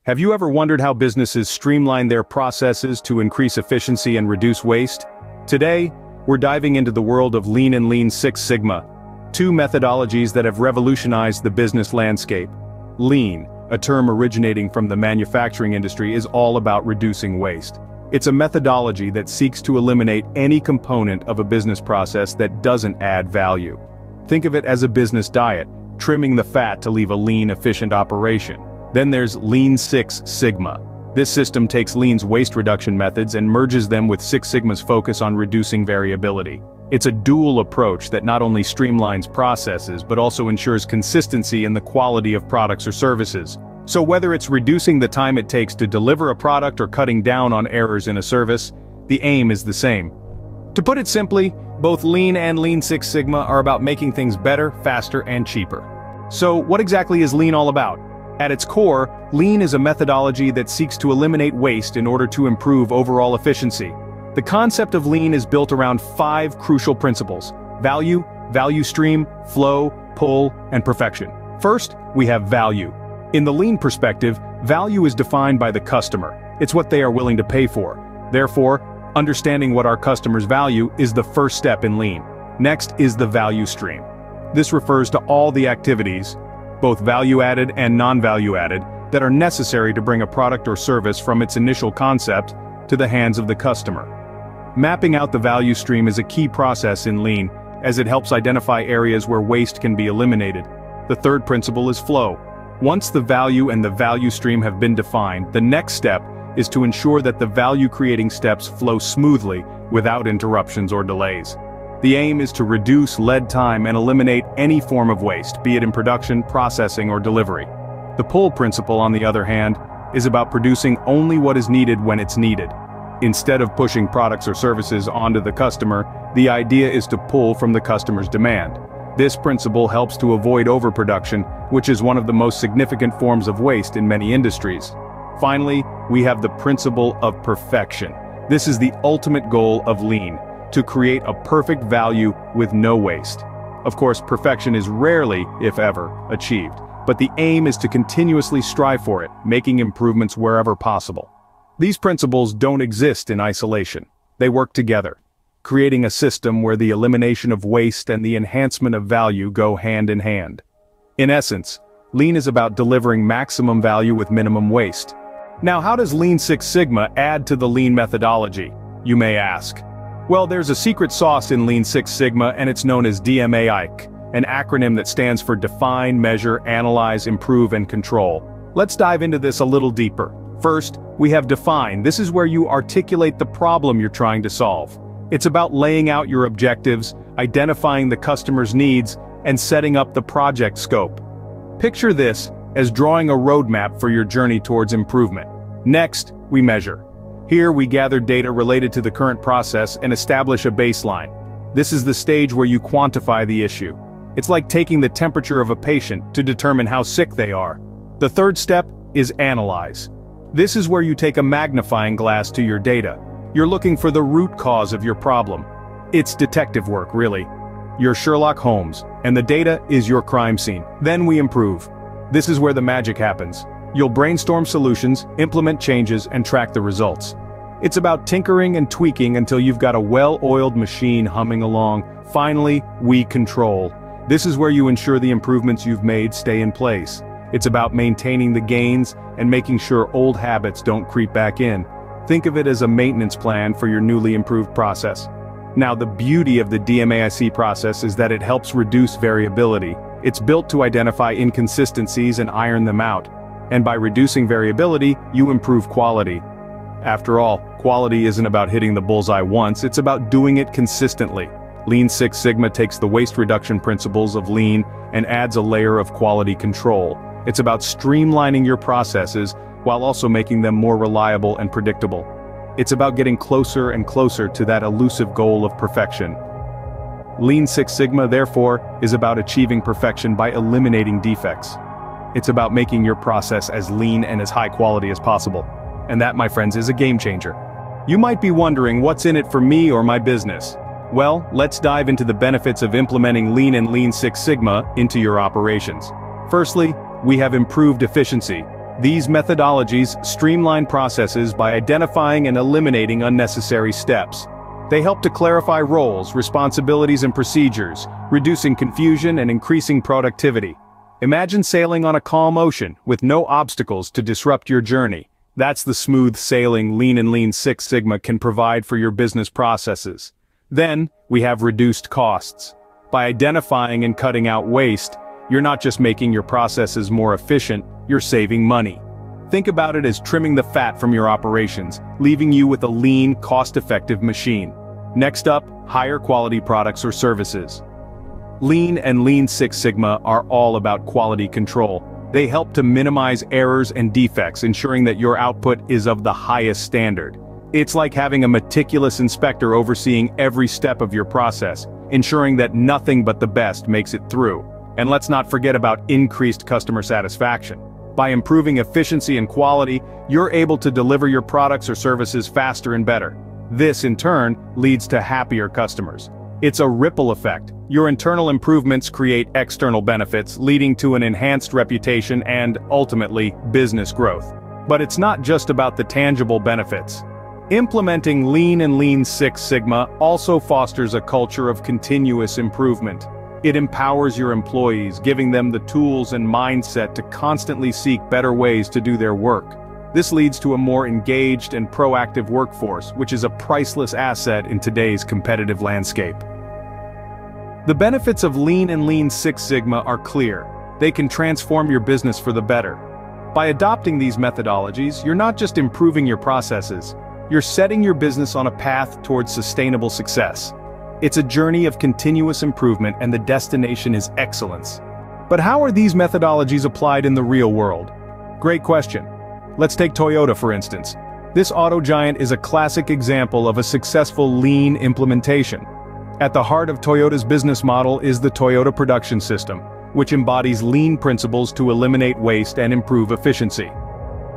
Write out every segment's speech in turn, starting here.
Have you ever wondered how businesses streamline their processes to increase efficiency and reduce waste? Today, we're diving into the world of Lean and Lean Six Sigma, two methodologies that have revolutionized the business landscape. Lean, a term originating from the manufacturing industry, is all about reducing waste. It's a methodology that seeks to eliminate any component of a business process that doesn't add value. Think of it as a business diet, trimming the fat to leave a lean, efficient operation. Then there's Lean Six Sigma. This system takes Lean's waste reduction methods and merges them with Six Sigma's focus on reducing variability. It's a dual approach that not only streamlines processes but also ensures consistency in the quality of products or services. So whether it's reducing the time it takes to deliver a product or cutting down on errors in a service, the aim is the same. To put it simply, both Lean and Lean Six Sigma are about making things better, faster, and cheaper. So what exactly is Lean all about? At its core, Lean is a methodology that seeks to eliminate waste in order to improve overall efficiency. The concept of Lean is built around 5 crucial principles: value, value stream, flow, pull, and perfection. First, we have value. In the Lean perspective, value is defined by the customer. It's what they are willing to pay for. Therefore, understanding what our customers value is the first step in Lean. Next is the value stream. This refers to all the activities, both value-added and non-value-added, that are necessary to bring a product or service from its initial concept to the hands of the customer. Mapping out the value stream is a key process in Lean, as it helps identify areas where waste can be eliminated. The third principle is flow. Once the value and the value stream have been defined, the next step is to ensure that the value-creating steps flow smoothly without interruptions or delays. The aim is to reduce lead time and eliminate any form of waste, be it in production, processing, or delivery. The pull principle, on the other hand, is about producing only what is needed when it's needed. Instead of pushing products or services onto the customer, the idea is to pull from the customer's demand. This principle helps to avoid overproduction, which is one of the most significant forms of waste in many industries. Finally, we have the principle of perfection. This is the ultimate goal of Lean: to create a perfect value with no waste. Of course, perfection is rarely, if ever, achieved, but the aim is to continuously strive for it, making improvements wherever possible. These principles don't exist in isolation. They work together, creating a system where the elimination of waste and the enhancement of value go hand in hand. In essence, Lean is about delivering maximum value with minimum waste. Now, how does Lean Six Sigma add to the Lean methodology, you may ask? Well, there's a secret sauce in Lean Six Sigma, and it's known as DMAIC, an acronym that stands for Define, Measure, Analyze, Improve, and Control. Let's dive into this a little deeper. First, we have Define. This is where you articulate the problem you're trying to solve. It's about laying out your objectives, identifying the customer's needs, and setting up the project scope. Picture this as drawing a roadmap for your journey towards improvement. Next, we Measure. Here we gather data related to the current process and establish a baseline. This is the stage where you quantify the issue. It's like taking the temperature of a patient to determine how sick they are. The third step is Analyze. This is where you take a magnifying glass to your data. You're looking for the root cause of your problem. It's detective work, really. You're Sherlock Holmes, and the data is your crime scene. Then we Improve. This is where the magic happens. You'll brainstorm solutions, implement changes, and track the results. It's about tinkering and tweaking until you've got a well-oiled machine humming along. Finally, we Control. This is where you ensure the improvements you've made stay in place. It's about maintaining the gains and making sure old habits don't creep back in. Think of it as a maintenance plan for your newly improved process. Now, the beauty of the DMAIC process is that it helps reduce variability. It's built to identify inconsistencies and iron them out. And by reducing variability, you improve quality. After all, quality isn't about hitting the bullseye once, it's about doing it consistently. Lean Six Sigma takes the waste reduction principles of Lean and adds a layer of quality control. It's about streamlining your processes while also making them more reliable and predictable. It's about getting closer and closer to that elusive goal of perfection. Lean Six Sigma, therefore, is about achieving perfection by eliminating defects. It's about making your process as lean and as high quality as possible. And that, my friends, is a game changer. You might be wondering what's in it for me or my business. Well, let's dive into the benefits of implementing Lean and Lean Six Sigma into your operations. Firstly, we have improved efficiency. These methodologies streamline processes by identifying and eliminating unnecessary steps. They help to clarify roles, responsibilities, and procedures, reducing confusion and increasing productivity. Imagine sailing on a calm ocean, with no obstacles to disrupt your journey. That's the smooth sailing Lean and Lean Six Sigma can provide for your business processes. Then, we have reduced costs. By identifying and cutting out waste, you're not just making your processes more efficient, you're saving money. Think about it as trimming the fat from your operations, leaving you with a lean, cost-effective machine. Next up, higher quality products or services. Lean and Lean Six Sigma are all about quality control. They help to minimize errors and defects, ensuring that your output is of the highest standard. It's like having a meticulous inspector overseeing every step of your process, ensuring that nothing but the best makes it through. And let's not forget about increased customer satisfaction. By improving efficiency and quality, you're able to deliver your products or services faster and better. This, in turn, leads to happier customers. It's a ripple effect. Your internal improvements create external benefits, leading to an enhanced reputation and, ultimately, business growth. But it's not just about the tangible benefits. Implementing Lean and Lean Six Sigma also fosters a culture of continuous improvement. It empowers your employees, giving them the tools and mindset to constantly seek better ways to do their work. This leads to a more engaged and proactive workforce, which is a priceless asset in today's competitive landscape. The benefits of Lean and Lean Six Sigma are clear. They can transform your business for the better. By adopting these methodologies, you're not just improving your processes, you're setting your business on a path towards sustainable success. It's a journey of continuous improvement, and the destination is excellence. But how are these methodologies applied in the real world? Great question. Let's take Toyota for instance. This auto giant is a classic example of a successful lean implementation. At the heart of Toyota's business model is the Toyota Production System, which embodies lean principles to eliminate waste and improve efficiency.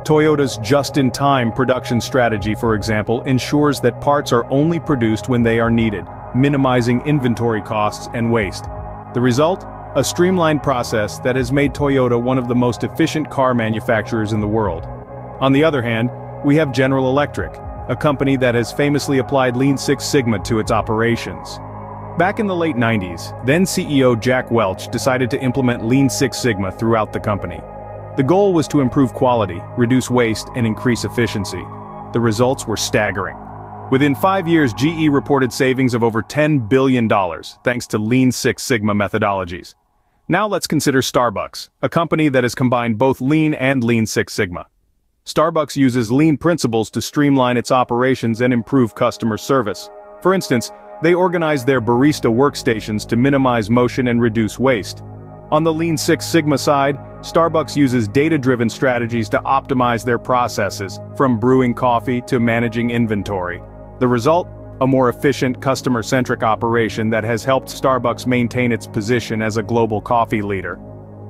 Toyota's just-in-time production strategy, for example, ensures that parts are only produced when they are needed, minimizing inventory costs and waste. The result? A streamlined process that has made Toyota one of the most efficient car manufacturers in the world. On the other hand, we have General Electric, a company that has famously applied Lean Six Sigma to its operations. Back in the late 90s, then CEO Jack Welch decided to implement Lean Six Sigma throughout the company. The goal was to improve quality, reduce waste, and increase efficiency. The results were staggering. Within 5 years, GE reported savings of over $10 billion, thanks to Lean Six Sigma methodologies. Now let's consider Starbucks, a company that has combined both Lean and Lean Six Sigma. Starbucks uses Lean principles to streamline its operations and improve customer service. For instance, they organize their barista workstations to minimize motion and reduce waste. On the Lean Six Sigma side, Starbucks uses data-driven strategies to optimize their processes, from brewing coffee to managing inventory. The result? A more efficient, customer-centric operation that has helped Starbucks maintain its position as a global coffee leader.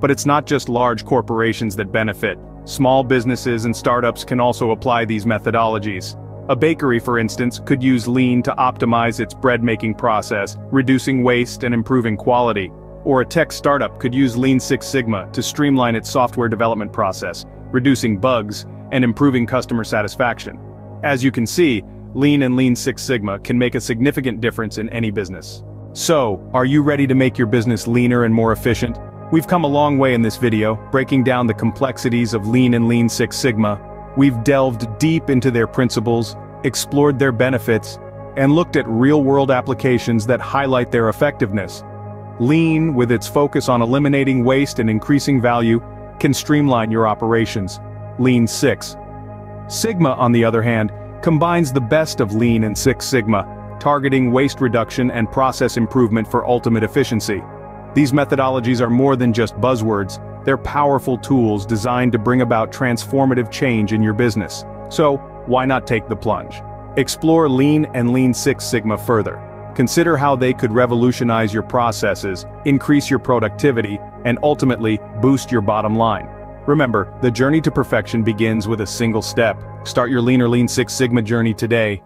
But it's not just large corporations that benefit. Small businesses and startups can also apply these methodologies. A bakery, for instance, could use Lean to optimize its bread-making process, reducing waste and improving quality. Or a tech startup could use Lean Six Sigma to streamline its software development process, reducing bugs and improving customer satisfaction. As you can see, Lean and Lean Six Sigma can make a significant difference in any business. So, are you ready to make your business leaner and more efficient? We've come a long way in this video, breaking down the complexities of Lean and Lean Six Sigma. We've delved deep into their principles, explored their benefits, and looked at real-world applications that highlight their effectiveness. Lean, with its focus on eliminating waste and increasing value, can streamline your operations. Lean Six Sigma, on the other hand, combines the best of Lean and Six Sigma, targeting waste reduction and process improvement for ultimate efficiency. These methodologies are more than just buzzwords, they're powerful tools designed to bring about transformative change in your business. So, why not take the plunge? Explore Lean and Lean Six Sigma further. Consider how they could revolutionize your processes, increase your productivity, and ultimately, boost your bottom line. Remember, the journey to perfection begins with a single step. Start your Lean or Lean Six Sigma journey today.